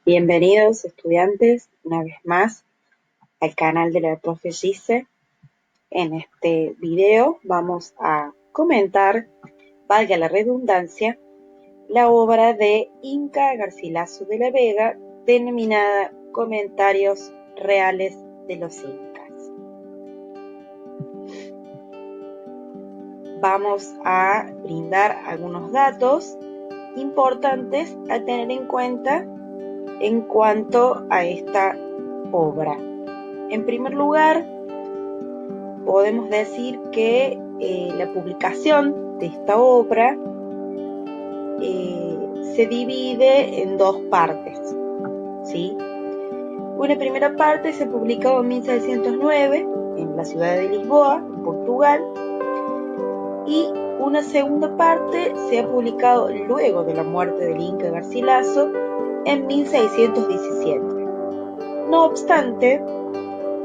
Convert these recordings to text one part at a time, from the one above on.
Bienvenidos estudiantes una vez más al canal de la profe Gise. En este video vamos a comentar, valga la redundancia, la obra de Inca Garcilaso de la Vega denominada Comentarios Reales de los Incas. Vamos a brindar algunos datos importantes a tener en cuenta en cuanto a esta obra. En primer lugar, podemos decir que la publicación de esta obra se divide en dos partes, ¿sí? Una primera parte se publicó en 1609 en la ciudad de Lisboa, en Portugal, y una segunda parte se ha publicado luego de la muerte del Inca Garcilaso en 1617. No obstante,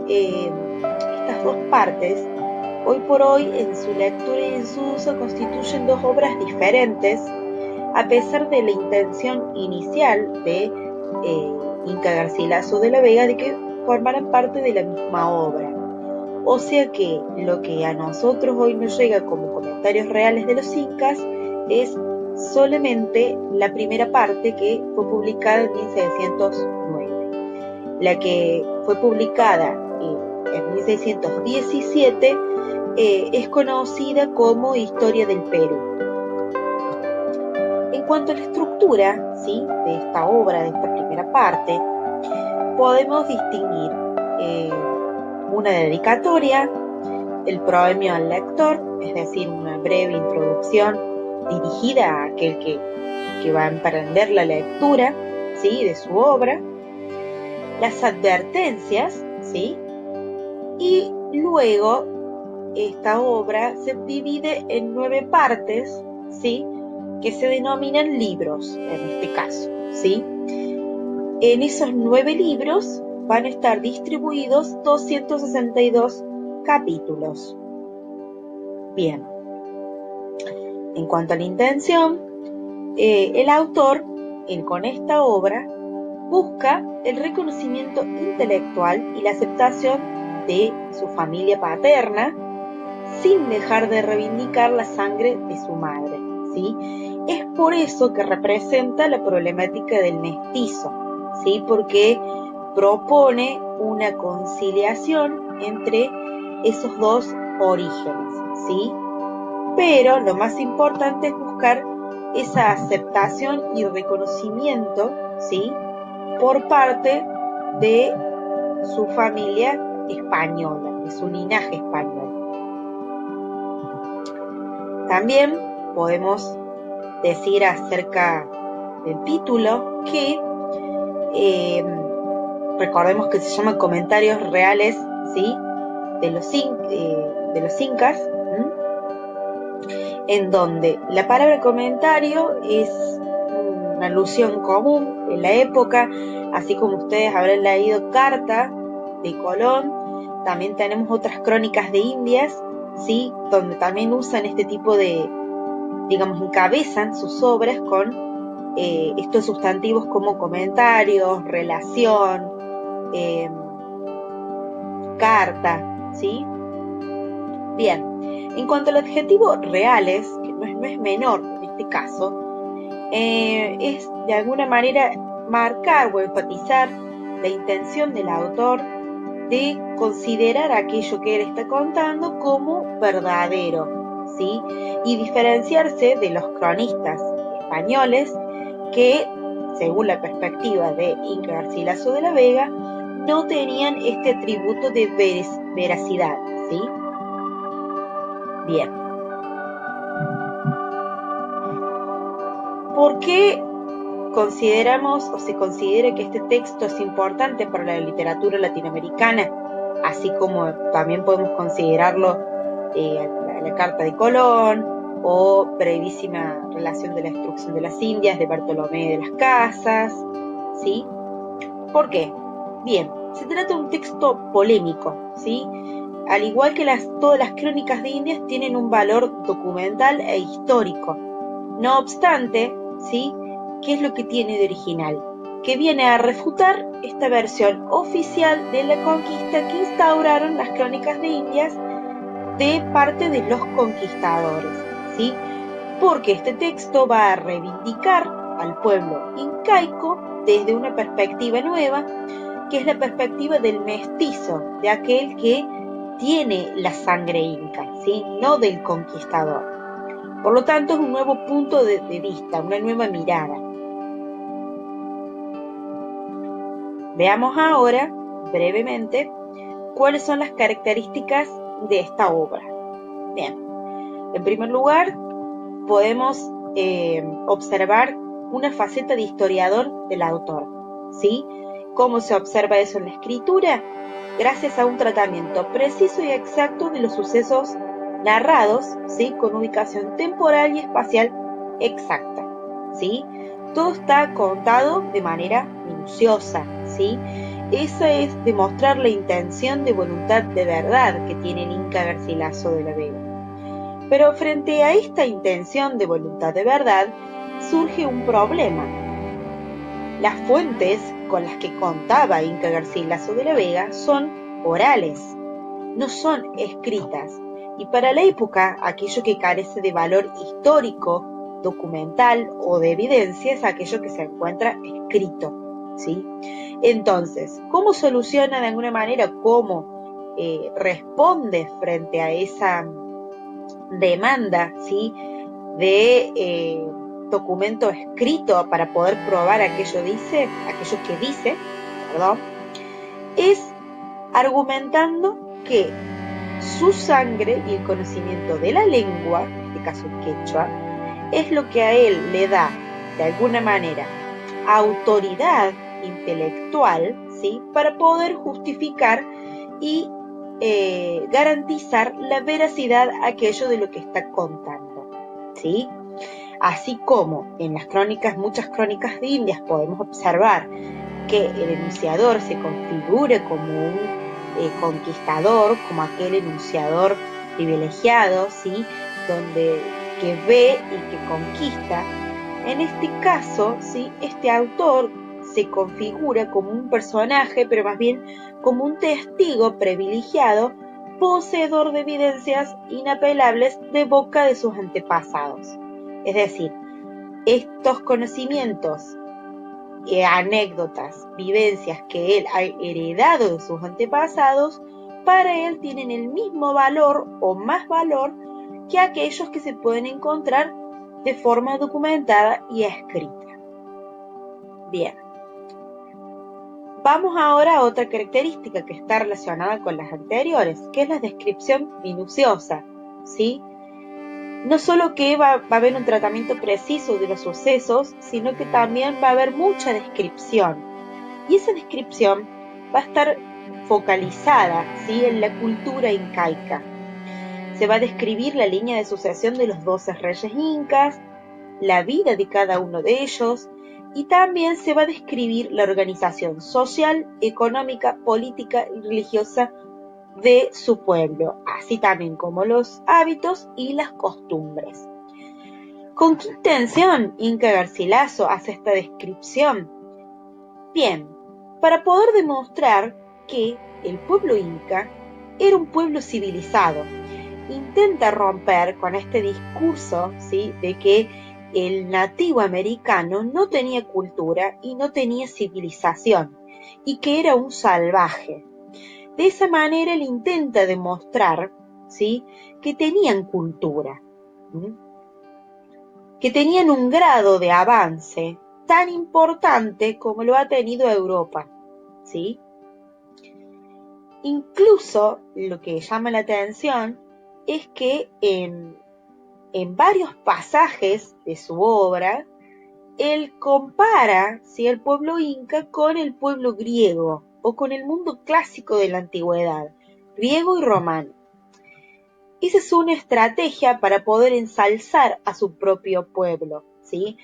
estas dos partes, hoy por hoy, en su lectura y en su uso, constituyen dos obras diferentes, a pesar de la intención inicial de Inca Garcilaso de la Vega de que formaran parte de la misma obra. O sea que lo que a nosotros hoy nos llega como comentarios reales de los incas es solamente la primera parte que fue publicada en 1609. La que fue publicada en 1617 es conocida como Historia del Perú. En cuanto a la estructura, ¿sí?, de esta obra, de esta primera parte, podemos distinguir una dedicatoria, el proemio al lector, es decir, una breve introducción dirigida a aquel que va a emprender la lectura, ¿sí?, de su obra, las advertencias, ¿sí?, y luego esta obra se divide en 9 partes, ¿sí?, que se denominan libros, en este caso, ¿sí? En esos 9 libros van a estar distribuidos 262 capítulos. Bien. En cuanto a la intención, el autor, con esta obra, busca el reconocimiento intelectual y la aceptación de su familia paterna, sin dejar de reivindicar la sangre de su madre, ¿sí? Es por eso que representa la problemática del mestizo, ¿sí? Porque propone una conciliación entre esos dos orígenes, ¿sí? Pero lo más importante es buscar esa aceptación y reconocimiento, ¿sí?, por parte de su familia española, de su linaje español. También podemos decir acerca del título que recordemos que se llaman Comentarios Reales, ¿sí?, de los incas, en donde la palabra comentario es una alusión común en la época, así como ustedes habrán leído Carta de Colón. También tenemos otras crónicas de Indias, ¿sí?, donde también usan este tipo de, digamos, encabezan sus obras con estos sustantivos como comentarios, relación, carta, ¿sí? Bien, en cuanto al adjetivo reales, que no es menor en este caso, es de alguna manera marcar o enfatizar la intención del autor de considerar aquello que él está contando como verdadero, ¿sí?, y diferenciarse de los cronistas españoles que, según la perspectiva de Inca Garcilaso de la Vega, no tenían este atributo de veracidad, ¿sí? Bien. ¿Por qué consideramos o se considera que este texto es importante para la literatura latinoamericana, así como también podemos considerarlo la Carta de Colón o brevísima relación de la instrucción de las Indias de Bartolomé de las Casas, ¿sí? ¿Por qué? Bien, se trata de un texto polémico, ¿sí? Al igual que todas las crónicas de Indias tienen un valor documental e histórico. No obstante, ¿sí?, ¿qué es lo que tiene de original? que viene a refutar esta versión oficial de la conquista que instauraron las crónicas de Indias de parte de los conquistadores, ¿sí? Porque este texto va a reivindicar al pueblo incaico desde una perspectiva nueva, que es la perspectiva del mestizo, de aquel que tiene la sangre inca, ¿sí? No del conquistador. Por lo tanto, es un nuevo punto de vista, una nueva mirada. Veamos ahora, brevemente, cuáles son las características de esta obra. Bien, en primer lugar, podemos observar una faceta de historiador del autor, ¿sí? ¿Cómo se observa eso en la escritura? Gracias a un tratamiento preciso y exacto de los sucesos narrados, ¿sí? Con ubicación temporal y espacial exacta, ¿sí? Todo está contado de manera minuciosa, ¿sí? Eso es demostrar la intención de voluntad de verdad que tiene el Inca Garcilaso de la Vega. Pero frente a esta intención de voluntad de verdad, surge un problema. Las fuentes con las que contaba Inca Garcilaso de la Vega son orales, no son escritas. Y para la época, aquello que carece de valor histórico, documental o de evidencia es aquello que se encuentra escrito, ¿sí? Entonces, ¿cómo soluciona de alguna manera, cómo responde frente a esa demanda, ¿sí? de documento escrito para poder probar aquello que dice, es argumentando que su sangre y el conocimiento de la lengua, en este caso el quechua, es lo que a él le da, de alguna manera, autoridad intelectual, ¿sí? Para poder justificar y garantizar la veracidad a aquello de lo que está contando, ¿sí? Así como en las crónicas, muchas crónicas de Indias, podemos observar que el enunciador se configura como un conquistador, como aquel enunciador privilegiado, ¿sí? Que ve y que conquista. En este caso, ¿sí? Este autor se configura como un personaje, pero más bien como un testigo privilegiado, poseedor de evidencias inapelables de boca de sus antepasados. Es decir, estos conocimientos, anécdotas, vivencias que él ha heredado de sus antepasados, para él tienen el mismo valor o más valor que aquellos que se pueden encontrar de forma documentada y escrita. Bien. Vamos ahora a otra característica que está relacionada con las anteriores, que es la descripción minuciosa, ¿sí? No solo que va a haber un tratamiento preciso de los sucesos, sino que también va a haber mucha descripción. Y esa descripción va a estar focalizada, ¿sí? En la cultura incaica. Se va a describir la línea de sucesión de los 12 reyes incas, la vida de cada uno de ellos, y también se va a describir la organización social, económica, política y religiosa de su pueblo, así también como los hábitos y las costumbres. ¿Con qué intención Inca Garcilaso hace esta descripción? Bien, para poder demostrar que el pueblo inca era un pueblo civilizado. Intenta romper con este discurso, ¿sí? De que el nativo americano no tenía cultura y no tenía civilización, y que era un salvaje. De esa manera él intenta demostrar, ¿sí? Que tenían cultura, ¿sí? Que tenían un grado de avance tan importante como lo ha tenido Europa, ¿sí? Incluso lo que llama la atención es que en varios pasajes de su obra, él compara, ¿sí? El pueblo inca con el pueblo griego o con el mundo clásico de la antigüedad, griego y romano. Esa es una estrategia para poder ensalzar a su propio pueblo, ¿sí?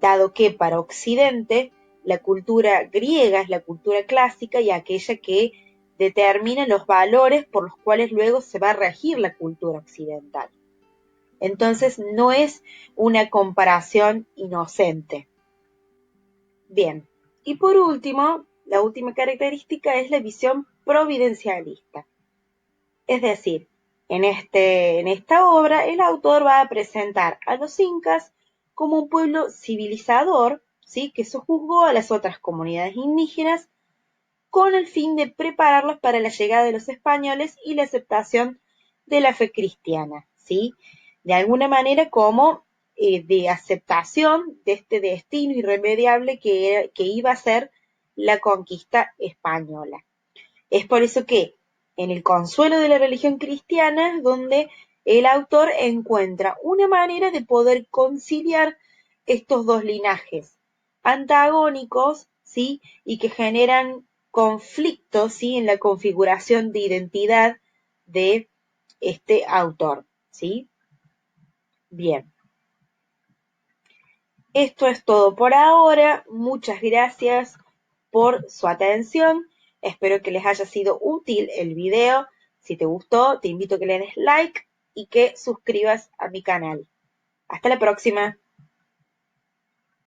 Dado que para Occidente la cultura griega es la cultura clásica y aquella que determina los valores por los cuales luego se va a regir la cultura occidental. Entonces no es una comparación inocente. Bien, Y por último, la última característica es la visión providencialista. Es decir, en esta obra el autor va a presentar a los incas como un pueblo civilizador, ¿sí? Que sojuzgó a las otras comunidades indígenas con el fin de prepararlos para la llegada de los españoles y la aceptación de la fe cristiana, ¿sí? De alguna manera como de aceptación de este destino irremediable que iba a ser la conquista española. Es por eso que en el consuelo de la religión cristiana es donde el autor encuentra una manera de poder conciliar estos dos linajes antagónicos, ¿sí? Y que generan conflictos, ¿sí? En la configuración de identidad de este autor, ¿sí? Bien, esto es todo por ahora. Muchas gracias por su atención. Espero que les haya sido útil el video. Si te gustó, te invito a que le des like y que suscribas a mi canal. Hasta la próxima.